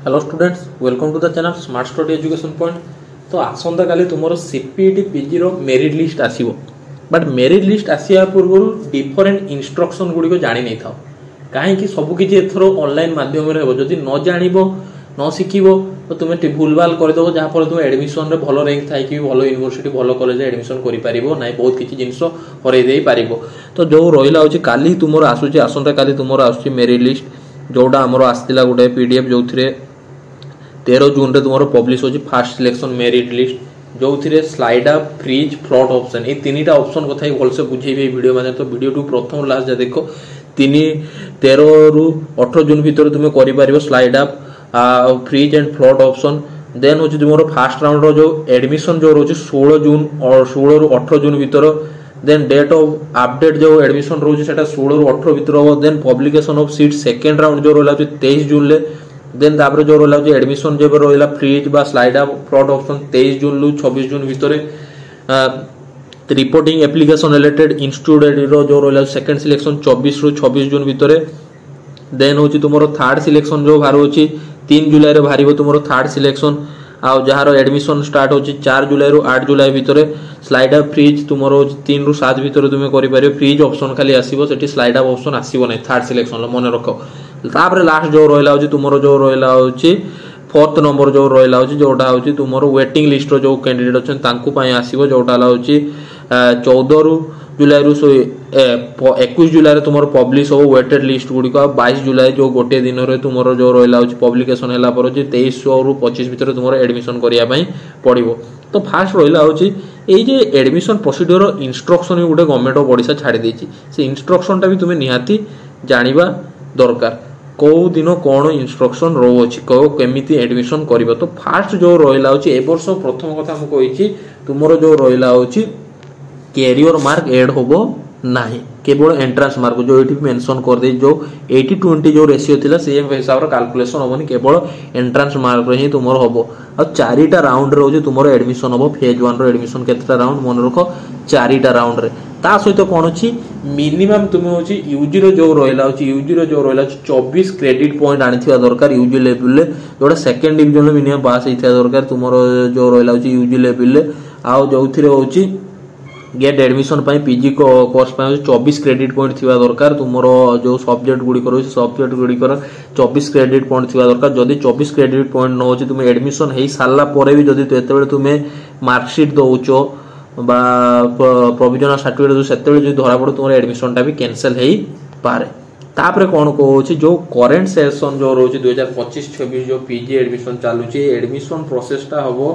Hello students, welcome to the channel smart study education point. तो आसंता काली तुमरो सीपीटी पीजी रो मेरिट लिस्ट आसीबो, बट मेरिट लिस्ट आसिया पूर्व डिफरेंट इंस्ट्रक्शन गुडी को जानि नै थाओ। काहे कि सब किछि एथरो ऑनलाइन माध्यम रे हेबो। जदि न जानिबो न सिखिबो तो तुमे भूलभाल कर देबो, जहा पर तुम एडमिशन रे भलो रैंक थाई कि भलो यूनिवर्सिटी भलो कॉलेज एडमिशन करि पारिबो नै, बहुत किछि जिंस हरै देई पारिबो। तो जो रहिला होछि काली तुमरो आसुछि, आसंता काली तुमरो आसुछि मेरिट लिस्ट, जोडा हमरो आस्तिला गुडे पीडीएफ जोथिरे 13 जून रे तुमरो पब्लिश होछि फास्ट सिलेक्शन मेरिट लिस्ट, जो थिरे slide up, freeze, float option, ए तीनटा ऑप्शन कथा भल से बुझेबे वीडियो माने। तो वीडियो टू प्रथम लास्ट जा देखो। 13 रु 18 जून भीतर तुमे करि पारिबो slide up, freeze and float option. Then होछि तुमरो फास्ट राउंड रो जो एडमिशन जो रोछि 16 जून और 16 रु 18 जून भीतर। देन डेट ऑफ अपडेट जो एडमिशन रोछि सेटा 16 रु 18 भीतर हो। Then publication of seat second round जो रोला 23 जून ले। देन तापर जो रोला एडमिशन जो रोला फ्रीज बा स्लाइड अप, फ्लॉट ऑप्शन 23 जून लु 26 जून भीतर। रिपोर्टिंग एप्लिकेशन रिलेटेड इंस्टीट्यूट रो जो रोला सेकंड सिलेक्शन 24 रु 26 जून भीतर। देन होछि तुमरो थर्ड सिलेक्शन जो भार होछि 3 जुलाई रे भारिबो तुमरो थर्ड सिलेक्शन। आ जहार एडमिशन स्टार्ट होछि 4 जुलाई रु 8 जुलाई भीतर। स्लाइड अप फ्रीज तुमरो 3 रु 7 भीतर तुमे करि पारिबो। फ्रीज ऑप्शन खाली आसीबो, सेठी स्लाइड अप ऑप्शन आसीबो नै थर्ड सिलेक्शन लो, मन रखो। तापर लास्ट जो रोइला होछि तुमरो जो रोइला होछि फोर्थ नंबर जो रोइला होछि जोटा होछि तुमरो वेटिंग लिस्ट रो जो कैंडिडेट अछन तांकु पय आसीबो, जोटा होछि 14 रु जुलाई रु 21 जुलाई रे तुमरो पब्लिश हो वेटेड लिस्ट गुडी को। 22 जुलाई जो गोटे दिन रे तुमरो जो रोइला होछि पब्लिकेशन हैला पर होछि 23 रु 25 भीतर तुमरो एडमिशन करिया पय पड़िबो। तो फास्ट रोइला होछि एई जे एडमिशन प्रोसीजर रो इंस्ट्रक्शन भी गुटे गवर्नमेंट ऑफ ओडिशा छाडी देछि। से इंस्ट्रक्शन टा भी तुमे निहाती जानिबा दरकार, को दिन कौन इंस्ट्रक्शन रो अछि, को केमिति एडमिशन करिवो। तो फास्ट जो रोइला होछि ए वर्ष प्रथम कथा हम कहिछि तुमरो जो रोइला होछि कैरियर मार्क ऐड होबो नाही, केवल एंट्रेंस मार्क जो एठी मेंशन कर दे जो 80-20 जो रेशियो थिला सेम हिसाब रो कैलकुलेशन होबनी, केवल एंट्रेंस मार्क रे ही तुमरो होबो। आ चारिटा राउंड रे होछि तुमरो एडमिशन होबो। फेज 1 रो एडमिशन केतटा राउंड मन रखो, चारिटा राउंड रे। ता सहित कोन अछि मिनिमम तुमे होछि यूजी रो जो रोइला होछि, यूजी रो जो रोइला 24 क्रेडिट पॉइंट आनिथिया दरकार यूजी लेवल ले, जोडा सेकंड डिवीजन में मिनिमम पास हिथिया दरकार तुमरो जो रोइला होछि यूजी लेवल ले। आ जोथिरे होछि गेट एडमिशन पाई पीजी को कोर्स पाई 24 क्रेडिट पॉइंट थिबा दरकार। तुमरो जो सब्जेक्ट गुडी करो सब्जेक्ट गुडी कर 24 क्रेडिट पॉइंट थिबा दरकार। जदी 24 क्रेडिट पॉइंट न होछि तुमे एडमिशन हेई साला परे भी जदी तो एतेबेले तुमे मार्कशीट दोउचो बा प्रोविजनल सर्टिफिकेट जो सेतेबेले जदी धरा पड़ो तुमरो एडमिशन टा भी कैंसिल हेई पारे। तापरे कोन को होछि जो करंट सेशन जो रोछि 2025-26 जो पीजी एडमिशन चालू छि, एडमिशन प्रोसेस टा हबो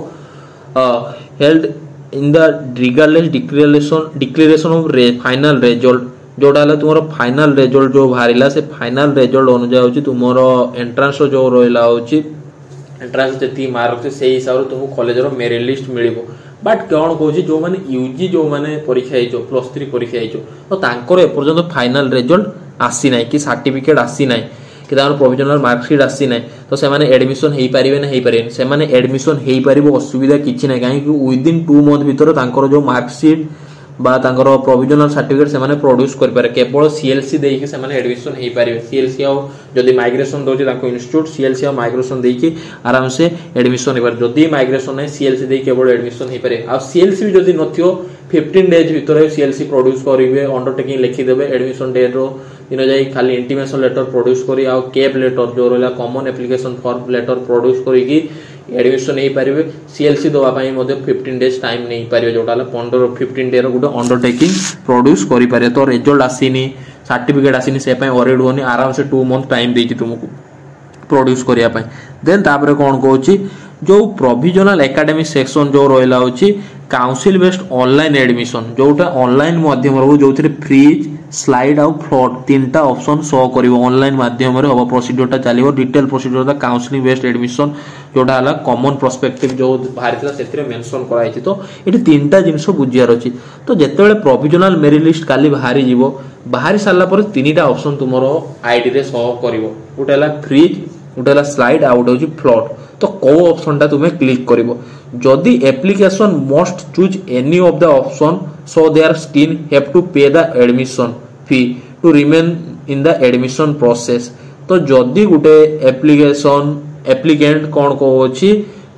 held in the regardless declaration of final result, जोटा हला तुमरो फाइनल रिजल्ट जो भारिला से फाइनल रिजल्ट अनुसार होछि तुमरो एंट्रेंस जो रोइला होछि एंट्रेंस जति मार्क से सेही हिसाब रे तुमको कॉलेज रो मेरिट लिस्ट मिलिबो। बट कोन कहूछि जो माने यूजी जो माने परीक्षा हेजो +3 परीक्षा हेजो तो तांकर ए पर्यंत फाइनल रिजल्ट आसी नै कि सर्टिफिकेट आसी नै कि तार प्रोविजनल मार्कशीट आसी नै, तो से माने एडमिशन हेई परिबे नै हेई परिबे। से माने एडमिशन हेई परिबो, असुविधा किछि नै, काहे कि विदिन 2 मंथ भीतर तांकर जो मार्कशीट बा तांकर प्रोविजनल सर्टिफिकेट से माने प्रोड्यूस कर पारे। केवल सीएलसी देई के से माने एडमिशन हेई परिबे। सीएलसी आ जदी माइग्रेशन दोछि तांको इंस्टीट्यूट सीएलसी आ माइग्रेशन देई के आराम से एडमिशन हेई पारे। जदी माइग्रेशन नै सीएलसी देई केवल एडमिशन हेई पारे। आ सीएलसी भी जदी नथियो 15 डेज भीतर सीएलसी प्रोड्यूस करिवे, अंडरटेकिंग लिखि देबे, एडमिशन डेट रो दिन जाई खाली इंटीमेशन लेटर प्रोड्यूस करी आ केप लेटर जो रहला common application form letter produce करी की एडमिशन नहीं पारिबे। सीएलसी दवा पई मध्ये 15 डेज टाइम नहीं पारिबे, जोटा 15 डे रो गुड अंडरटेकिंग प्रोड्यूस करि पारे। तो रिजल्ट आसीनी, सर्टिफिकेट आसीनी, से पई ऑरेड होनी, आराम से 2 मंथ टाइम देछि तुमको प्रोड्यूस करिया पई। देन तापरे कोन कहूछि जो प्रोविजनल एकेडमिक सेक्शन जो रोइला होछि काउंसिल बेस्ड ऑनलाइन एडमिशन, जोटा ऑनलाइन माध्यम रो जोथिरे फ्रीज स्लाइड आउ फ्लॉट तीनटा ऑप्शन शो करिवो। ऑनलाइन माध्यम रे होबो प्रोसीजर ता चलिवो। डिटेल प्रोसीजर ता काउंसलिंग बेस्ड एडमिशन जोटा हला कॉमन पर्सपेक्टिव जो भारितला सेतिरे मेंशन कराई छि। तो एटी तीनटा जिंस बुझियार अछि। तो जेतेबेले प्रोविजनल मेरिट लिस्ट काली बाहरी जीवो, बाहरी साला पर तीनटा ऑप्शन तुमरो आईडी रे शो करिवो। गोटे हला फ्रीज, गोटे हला स्लाइड, आ गोटे होछि फ्लॉट। तो को ऑप्शन ता तुमे क्लिक करिवो। जदि application must choose any of the option so they are still have to pay the admission fee to remain in the admission process. तो जदि गुटे एप्लीकेशन एप्लिकेंट कौन कहूँ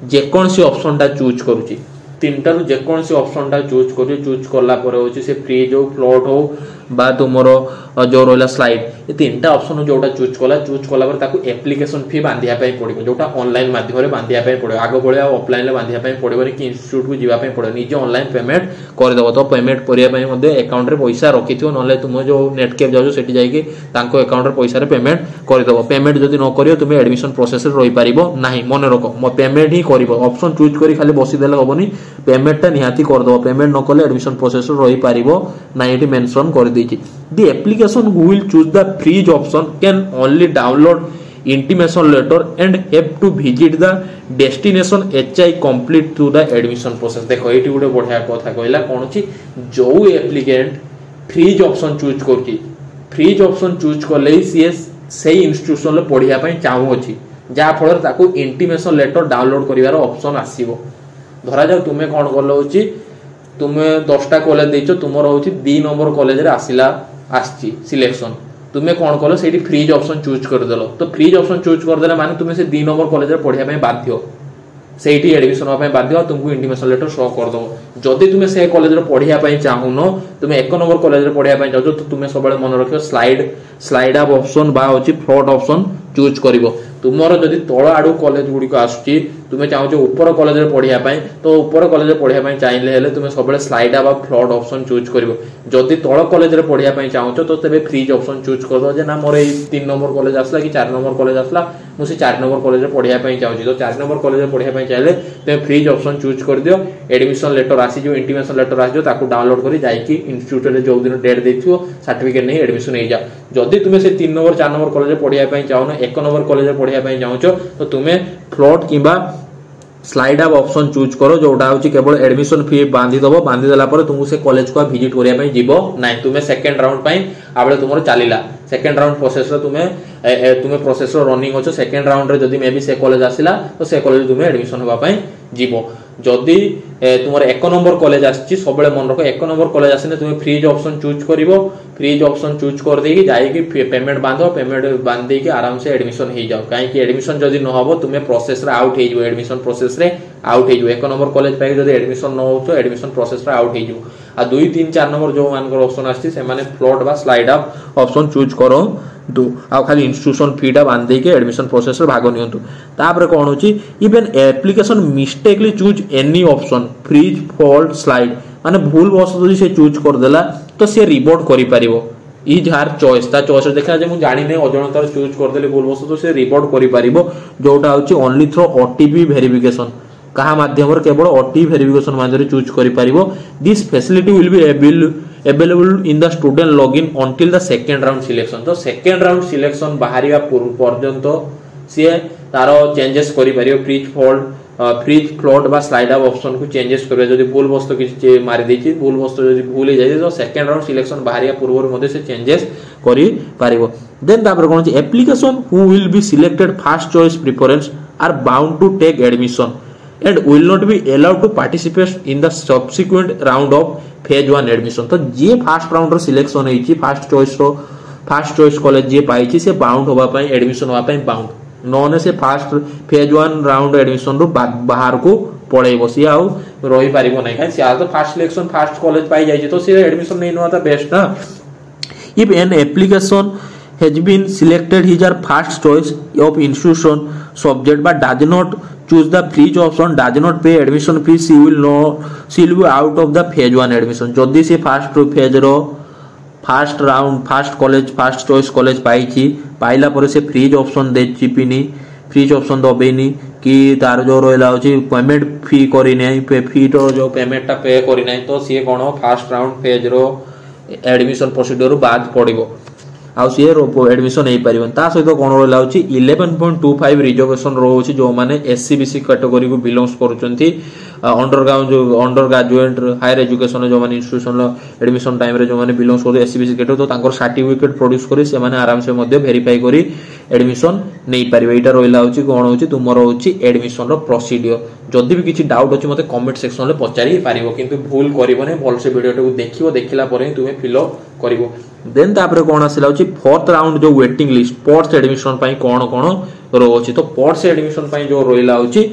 जेकोसी ऑप्शन टा चूज करुच्ची तीनटा जेकोसी ऑप्शन टा चूज कर चूज कला से फ्रीज हो फ्लोट हो बा तुमर जो रहा स्लाइड ये तीनटा ऑप्शन जोटा चूज कला एप्लिकेशन फी बांधिया पड़ो जोटा ऑनलाइन माध्यम बांधिया पड़ो आग भाया ऑफलाइन बांधिया पड़ो कि इंस्टीट्यूट को जावाई पड़ो निजे ऑनलाइन पेमेंट करदेव तो पेमेंट करने अकाउंट रे पैसा रखि ना तुम जो नेट कैफ जाओ से अकाउंट रे पैसा पेमेंट करदेव पेमेंट जब न कर तुम एडमिशन प्रोसेस रही पार ना मन रख पेमेंट ही कर ऑप्शन चूज कर खाली बसीदे हेनी पेमेंटा निहाती करदेव पेमेंट न कले एडमिशन प्रोसेस रही पार ना ये मेंशन कर दी The application who will choose the freeze option can only download intimation letter and have to visit the destination HI complete through the admission process। देखो ये गोटे बढ़िया कथा कहला कौन अच्छी जो एप्लिकेंट फ्रीज ऑप्शन चूज करची फ्रीज ऑप्शन चूज कले सी से इंस्टीट्यूशन रे पढ़िया पई चाहू अछि जा फल ताकू इंटिमेशन लेटर डाउनलोड करिवार ऑप्शन आसीबो धरा जाऊ तुमे कोन करलो अछि तुमे 10टा कॉलेज देइछो तुमर होछि 2 नंबर कॉलेज रे आसिला आछि सिलेक्शन तुमे कोन कलो सेठी फ्रीज ऑप्शन चूज कर देलो तो फ्रीज ऑप्शन चूज कर देला माने तुमे से 2 नंबर कॉलेज रे पढ़िया पई बाध्य सेठी एडमिशन होबा पई बाध्य तुमको इंटिमेशन लेटर शो कर दो जदी तुमे से कॉलेज रे पढ़िया पई चाहुनो तुमे 1 नंबर कॉलेज रे पढ़िया पई जाउ तो तुमे सबले मन रखियो स्लाइड अप ऑप्शन बा होछि फ्लोट ऑप्शन चूज करिवो तुमर जदी तळ आडू कॉलेज गुडी को आसुची तुमे चाहो ऊपर कॉलेज रे पढ़िया पई तो ऊपर कॉलेज रे पढ़िया पई चाहिले हेले तुमे सबले slide up float option choose करिवो जदी तळ कॉलेज रे पढ़िया पई चाहो तो तबे फ्रीज ऑप्शन चूज कर दो जे ना मोर 3 नंबर कॉलेज आसला कि 4 नंबर कॉलेज आसला मु से 4 नंबर कॉलेज रे पढ़िया पई चाहूची तो 4 नंबर कॉलेज रे पढ़िया पई चाहिले ते फ्रीज ऑप्शन चूज कर दियो एडमिशन लेटर आसी जो इंटिमेशन लेटर आसी जो ताकू डाउनलोड करी जाई कि इंस्टीट्यूट रे जो दिन डेट देथियो सर्टिफिकेट नै एडमिशन नै जा जदी तुमे से 3 नंबर 4 नंबर कॉलेज रे पढ़िया पई चाहो ना 1 नंबर कॉलेज रे पढ़िया पई चाहूचो तो तुमे फ्लोट किबा स्लाइड अप ऑप्शन चूज करो जोटा होची केवल एडमिशन फी बांधी देला पर तुमको से कॉलेज को विजिट करिया पई जीवो नै तुमे सेकंड राउंड पई आबले तुमरो चालीला सेकंड राउंड प्रोसेस रे तुमे प्रोसेस रो रनिंग होचो सेकंड राउंड रे जदी मे बी से कॉलेज आसिला तो से कॉलेज तुमे एडमिशन होबा पई जीवो जदी तुमर 1 नंबर कॉलेज आछि सबले मन रखो 1 नंबर कॉलेज आसिने तुमे फ्रीज ऑप्शन चूज करिवो फ्रीज ऑप्शन चूज कर देकी जाई कि पेमेंट बांधो पेमेंट बांध देकी आराम से एडमिशन हे जाओ काहे कि एडमिशन जदी न होबो तुमे प्रोसेस रे आउट हे जिवो एडमिशन प्रोसेस रे आउट हे जिवो 1 नंबर कॉलेज पाई जदी एडमिशन न हो तो एडमिशन प्रोसेस रे आउट हे जिवो आ 2 3 4 नंबर जो मान को ऑप्शन आछि से माने फ्लोट बा स्लाइड अप ऑप्शन चूज करो दो आ खाली इंस्टीट्यूशन फी टा बांध देके एडमिशन प्रोसेस रे भाग नियंतु तापर कोन होची even application mistakenly choose any option freeze float slide माने भूल बस जदी से चूज कर देला तो से रिपोर्ट करि परिबो ई जार चॉइस ता चॉइस देखा जे मु जानि नै अजनतार चूज कर देले भूल बस तो से रिपोर्ट करि परिबो जोटा होची ओनली थ्रू ओटीपी वेरिफिकेशन कहा माध्यम रे केवल ओटीपी वेरिफिकेशन माध्यम चूज करि परिबो this facility will be available in the student login until the second round selection तो second round selection बाहरिया पर्यंत सी तारो चेंजेस करि परियो फ्रीज फ्लोट बा स्लाइड अप ऑप्शन को चेंजेस करियो जदी भूल वस्तु कि मारि देछि भूल वस्तु जदी भूल हे जाय तो सेकंड राउंड सिलेक्शन बाहरिया पूर्व मध्ये से चेंजेस करि पारिबो देन तापर कोन छै application who will be selected first choice preference are bound to take admission and will not be allowed to participate in the subsequent round of phase 1 admission तो जे first round रो selection हेची first choice college जे पाइची से bound होबा पई admission होबा पई bound नोने से first phase 1 round admission रो बाहर को पळेबो सी आउ रही पारिबो नै काई से आ तो फर्स्ट सिलेक्शन फर्स्ट कॉलेज पाई जाई तो से एडमिशन नै नोता बेस्ट ना if an application has been selected his or first choice of institution subject but does not choose the freeze option does not pay admission fee she will be out of the phase 1 admission जदी से first phase रो first round first college first choice college पाइची पाइला पर से freeze option दे चिपिनी freeze option दबेनी कि तार जो रहला होची पेमेंट फी करी नै फी तो जो पेमेंट ता पे करी नै तो सी कोन फर्स्ट राउंड फेज रो एडमिशन प्रोसीजर बाद पड़िबो आ सी एडमिशन हे परिबन ता सहित कोन रहला होची 11.25 रिजर्वेशन रो होची जो माने एससी बीसी कैटेगरी को बिलोंग्स करूचंती अंडर ग्रेजुएट हायर एजुकेशन जो मैंने इंस्टीट्यूशन एडमिशन टाइम रे जो मैंने बिलोंग्स करते एससीबीसी कैटेगरी तो तांकर सर्टिफिकेट प्रोड्यूस करी से माने आराम से मध्य वेरीफाई करी एडमिशन नहीं पारिबे। एटा रोइला होची कोन होची तुमरो होची एडमिशन रो प्रोसीजर। जदि भी किछि डाउट अछि मते कमेंट सेक्शन रे पचारि पारिबो किंतु भूल करिवो नै भल से वीडियो को देखिवो देखिला परे तुमे फिल अप करिवो। देन तापर कोन आसिला होची फोर्थ राउंड जो वेटिंग लिस्ट स्पोर्ट्स एडमिशन पई कोन रोची तो स्पोर्ट्स एडमिशन पई जो रोइला होची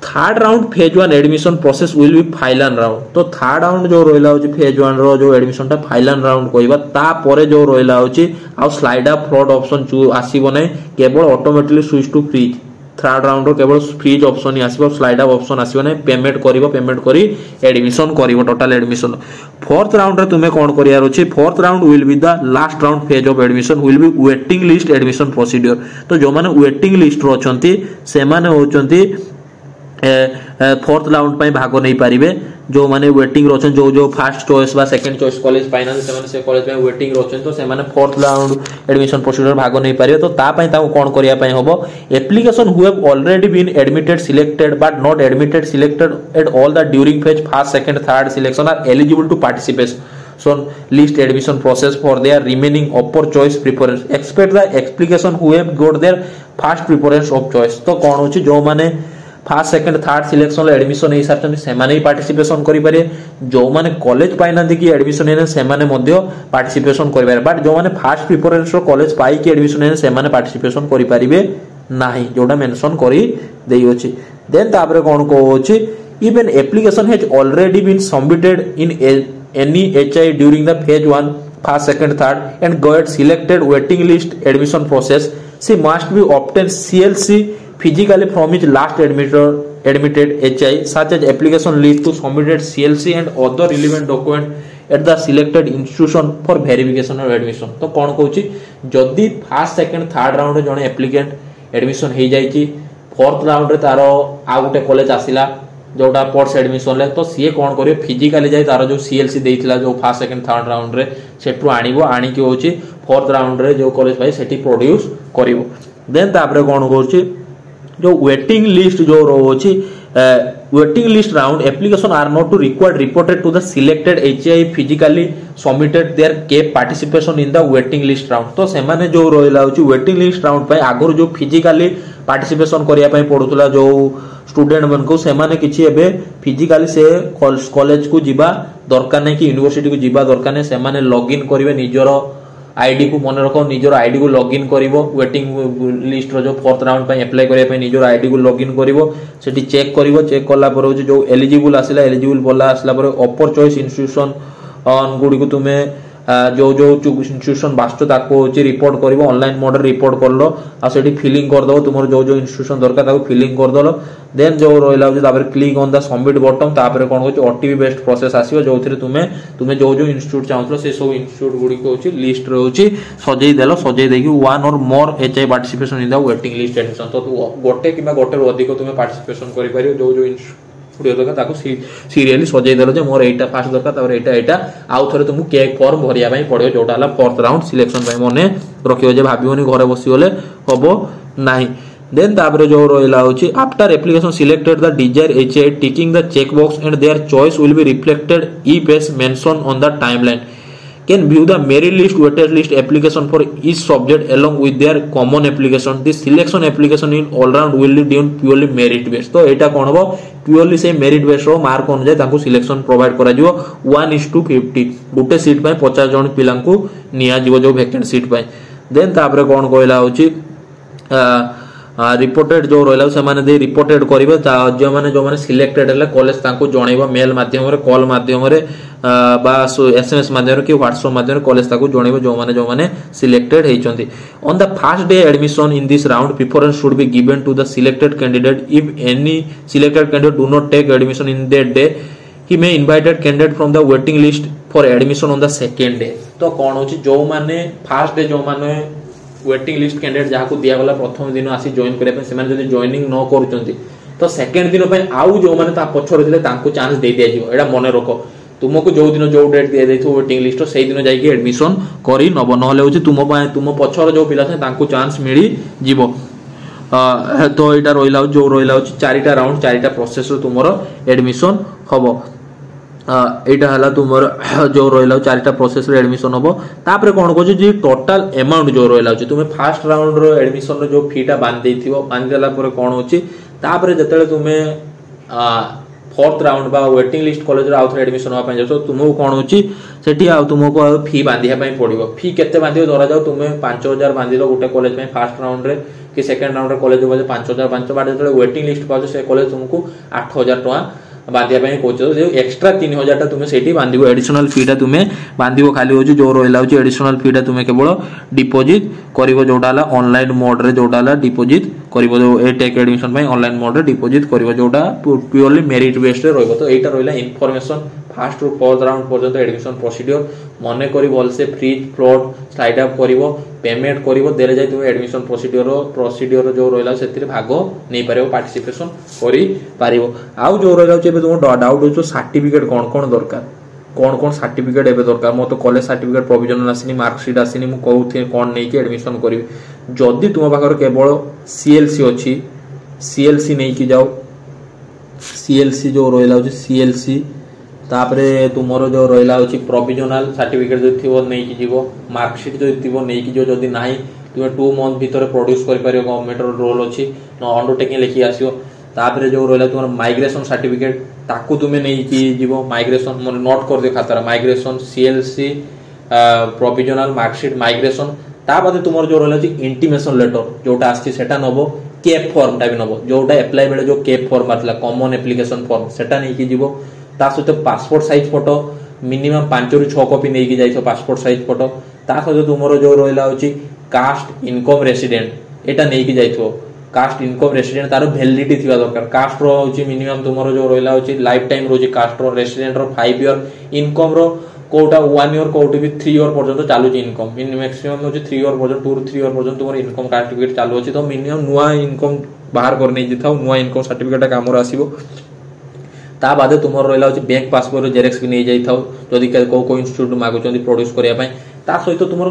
third round phase 1 admission process will be final round. तो थर्ड राउंड जो रोइला होची फेज 1 रो जो एडमिशन ता फाइनल राउंड कहबा ता परे जो रोइला होची आ स्लाइड अप फ्रॉड ऑप्शन आसीबो नै केवल automatically switch to freeze. Third round रो केवल फ्रीज ऑप्शन ही आसीबो स्लाइड अप ऑप्शन आसीबो नै पेमेंट करी एडमिशन करिवो टोटल एडमिशन। फोर्थ राउंड रे तुमे कोन करियार होची fourth round will be the last round phase of admission will be waiting list admission procedure. तो जो माने वेटिंग लिस्ट रो अछंती से माने होचंती फोर्थ राउंड पई भाग नहीं पारिबे। जो माने वेटिंग रोचन जो फर्स्ट चॉइस बा सेकंड चॉइस कॉलेज फाइनल से माने से कॉलेज में वेटिंग रोचन तो से माने फोर्थ राउंड एडमिशन प्रोसीजर भाग नहीं पारिबे। तो ता पई ताको कोन करिया पई होबो application who have already been admitted selected but not admitted selected at all the during phase first second third selection are eligible to participation list admission process for their remaining upper choice preference expect the application who have got their first preference of choice। तो कोन होची जो माने first second third selection ले admission हे सारचन से माने ही participation करि पारे। जो माने कॉलेज पाइ ना कि एडमिशन हे से माने मध्य पार्टिसिपेशन करि पारे बट जो माने फर्स्ट प्रेफरेंस रो कॉलेज पाइ कि एडमिशन हे से माने पार्टिसिपेशन करि पारिबे नाही जोडा मेंशन करि देई होची। देन तापरे कोन को होची if an application has already been submitted in any HI during the phase 1 first second third and got selected waiting list admission process she must be obtained CLC physically from his last admitted HI such as application list to submitted CLC and other relevant document at the selected institution for verification of admission। तो कौन कहूची जदि first second third round जने applicant admission हे जाईची fourth round रे तारो आ गुटे college आसिला जोटा sports admission ले तो सी कोन करियो physically जाय तार जो सीएलसी देइथिला जो फर्स्ट सेकंड थर्ड राउंड रे सेटु आनिबो आनी कि होची फोर्थ राउंड रे जो कॉलेज भाई सेठी प्रोड्यूस करिवो। देन तापरे कोन होची जो वेटिंग लिस्ट जो होची waiting list round application are not to required reported to the selected HI physically submitted their CAP participation in the waiting list round. तो से माने जो रोइला होची वेटिंग लिस्ट राउंड पे आगरो जो फिजिकली पार्टिसिपेशन करिया पई पडुतला जो स्टूडेंट मन को से माने किछि एबे फिजिकली से कॉलेज को जिबा दरकार नै कि यूनिवर्सिटी को जिबा दरकार नै से माने लॉगिन करिवे निजरो आईडी को मन रखो निजरो आईडी को लॉगिन करिवो वेटिंग लिस्ट रो जो फोर्थ राउंड पे अप्लाई करिया पे निजरो आईडी को लॉगिन करिवो सेठी चेक करिवो चेक करला पर जो एलिजिबल आसिला एलिजिबल बोला आसला पर अपर चॉइस इंस्टीट्यूशन गुडी को तुमे जो इंस्टीट्यूशन बास्तो ताको होची रिपोर्ट करिवो ऑनलाइन मोड रिपोर्ट करलो आ सेठी फिलिंग कर दो तुमर जो इंस्टीट्यूशन दरकार ताको फिलिंग कर दलो। देन जो रोइला होची तापर click on the submit button तापर कोन होची ओटीपी बेस्ड प्रोसेस आसीबो जोथिरे तुमे जो इंस्टीट्यूट चाहतलो से सब इंस्टीट्यूट गुडी को होची लिस्ट रे होची सजेई देलो सजेई देकी one or more HI participation in the waiting list admission. तो गोटे किबा गोटे अधिक तुमे पार्टिसिपेशन करि पारियो जो स्टूडियो दरकार ताको सीरियली सजेई देलो जे मोर एटा फास्ट दरकार तापर एटा आउ थरे तुमु केक फॉर्म भरिया पई पड़ियो जोटा हला फोर्थ राउंड सिलेक्शन पई मने रखियो जे भाबियोनी घरे बसी गले हबो नाही। देन तापर जो रोइला होची after application selected the desire HI ticking the check box and their choice will be reflected if as mention on the timeline can view the merit list weighted list application for each subject along with their common application। this selection application in all round will be done purely merit based। तो एटा कोन हो purely से merit base रो mark अनुसार ताको selection provide करा जिवो 1:50 गुटे seat पय 50 जन पिलांकू निया जिवो जो वैकेंट सीट पय। देन तापरे कोन कोइला होची रिपोर्टेड जो रोइला से माने दे रिपोर्टेड करिवे जो माने सिलेक्टेड हले कॉलेज तांको जणैबो मेल माध्यम रे कॉल माध्यम रे बा एसएमएस माध्यम रे कि व्हाट्सएप माध्यम रे कॉलेज ताको जणैबो जो माने सिलेक्टेड हेचंती। On the first day admission in this round preference should be given to the selected candidate if any selected candidate do not take admission in that day he may invited candidate from the waiting list for admission on the second day। तो कोन होची जो माने first day जो माने waiting list candidate जहां को दिया गला प्रथम दिन आसी जॉइन करे पे से माने जदी जॉइनिंग न करूचंती तो सेकंड दिन पे आउ जो माने ता पछर दिले तांको चांस दे दिया जिवो। एडा मने रखो तुमको जो दिन जो डेट दे देथो वेटिंग लिस्ट से दिन जाई के एडमिशन करी नबो नहले होची तुम पछर जो पिला छै तांको चांस मिली जिवो। तो यहाँ रहा जो रहा चारिटा राउंड चारिटा प्रोसेस तुम एडमिशन हम यहाँ है तुम जो रहा चारिटा प्रोसेस एडमिशन हम तापर कौन कह जी टोटाल अमाउंट जो रहा तुम्हें फास्ट राउंड एडमिशन जो फीटा बांधि बांधिदेला कौन होपर जो तुम्हें फोर्थ राउंड बा वेटिंग लिस्ट कॉलेज आउ थे एडमिशन होगा जाओ तुमको कौन होची तुमको फी बांधिया पड़ो फी केते बांधियो धरा जाओ तुम्हें 5000 बांधिल गोटे कॉलेज में फास्ट राउंड रे कि सेकंड राउंड रे कॉलेज हो 5000 500 बाट जो वेटिंग लिस्ट पाओ से कॉलेज तुमको 8000 टका बांधिया कहे एक्सट्रा 3000 तुम्हें से बांध एडिशनल फीटा तुम्हें बांध खाली हो जो रहा एडिशनल फीटा तुम्हें केवल डिपोजिट कर जोटा ऑनलाइन मोड रे जोटा डिपोजिट कर टेक एडमिशन ऑनलाइन मोड रे डिपोजिट कर जोटा प्योरली मेरिट बेस्ड रे तो यहाँ रहा इनफॉरमेशन फास्ट रु फोर्थ राउंड पर्यंत एडमिशन प्रोसीड्योर मन कर भलसे फ्रीज फ्लोट स्लाइड अप कर पेमेंट कर देले जाए तुम एडमिशन प्रोसीड्योर जो रहा से भाग नहीं पार पार्टिसिपेशन कर जो रहा तुम डाउट हो सर्टिफिकेट कौन कौन दरकार कौन सर्टिफिकेट एबे दरकार मो तो कॉलेज सर्टिफिकेट प्रोविजनल आसीनी मार्कशीट आसीनी मु कहूथि कौन नहीं कि एडमिशन करी जदि तुम पाखर केवल सीएलसी अच्छी सीएलसी नहीं कि जाओ सीएलसी जो रहा सीएलसी तापरे तुमरो जो रहा प्रोविजनल सर्टिफिकेट जो थी नहीं कि जीवो मार्कशीट जो थी नहीं कि जो जदि नाही तुम 2 मंथ भीतर प्रोड्यूस कर पारियो गवर्नमेंट रोल अच्छी न अंडरटेकिंग लेखि आसियो तापरे जो रहा तुम माइग्रेशन सर्टिफिकेट ताकू तुम्हें नहीं कि जीवो माइग्रेशन मन नोट कर दे खातार migration CLC provisional marksheet migration ता बाद तुम जो रहा इंटीमेशन लेटर जोटा आसी सेटा नबो केप फॉर्म टा भी नबो जोटा अप्लाई बेले जो केप फॉर्म आसला कॉमन एप्लिकेशन फॉर्म सेटा नहीं कि जीवो ता सहित पासपोर्ट साइज फोटो मिनिमम 5 ରୁ 6 कॉपी नहीं कि जाइछो पासपोर्ट साइज फोटो ता सहित तुमरो जो रहा कास्ट इनकम रेसिडेंट एटा नहीं कि जाइछो कास्ट इनकम रेसिडेंट तार वैलिडिटी थिबा दरकार कास्ट रो होची मिनिमम तुमरो जो रहा लाइफ टाइम रोजी कास्ट रो रेसिडेंट रो 5 ईयर इनकम रो कोटा 1 ईयर कोटी भी 3 ईयर पर्यंत चालू इनकम मैक्सिमम होची 3 ईयर पर्यंत 2 ରୁ 3 ईयर पर्यंत तुमरो इनकम सर्टिफिकेट चालू अछि तो मिनिमम नुआ इनकम बाहर कर नहीं जिथाउ नुआ इनकम सर्टिफिकेट काम रो आसीबो ता बादे तुम रहा बैंक पासबुक जेरेक्स भी नहीं जाइए जदि को इन्स्टिट्यूट मागुंट प्रोड्यूस करने ता सहित तुम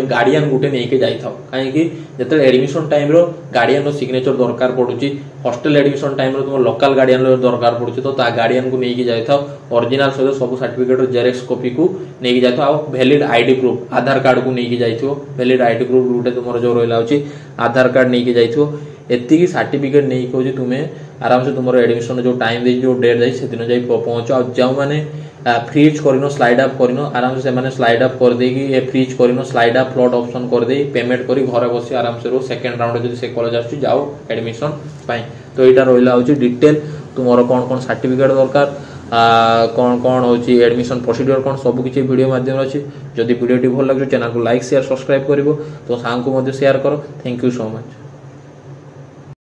गार्डियन गोटे नहीं कि जाइए कहीं जो एडमिशन टाइम गार्डियन सिग्नेचर दरकार पड़ुची हॉस्टल एडमिशन टाइम तुम लोकल गार्डियन दरकार पड़ुची तो गार्डियन को नहीं कि जाइए ओरिजिनल सहित सब सर्टिफिकेट जेरेक्स कॉपी को नहीं कि जाइए वैलिड आईडी प्रूफ आधार कार्ड को नहीं कि जाइए वैलिड आईडी प्रूफ गोटे तुम जो रहा आधार कार्ड नहीं कि जाइए एति सर्टिफिकेट नहीं कह तुम्हें आराम से तुम एडमिशन जो टाइम दे जो डेट जाए से दिन जाए पहुंच आ जो मैंने फ्रीज कर स्लाइड अप कर आराम से स्लाइड अप कर देगी फ्रीज कर स्लाइड अप फ्लॉट ऑप्शन कर दे पेमेंट कर घर बस आराम से रो सेकंड राउंड जो से कॉलेज आसु जाओ एडमिशन तो यहाँ रहा हूँ डिटेल तुम कौन कौन सर्टिफिकेट दरकार कौन कौन होची एडमिशन प्रोसीड्योर कौन सब किसी वीडियो माध्यम अच्छी जदि वीडियो भल लगे चैनल को लाइक शेयर सब्सक्राइब करो तो सांग को शेयर करो थैंक यू सो मच।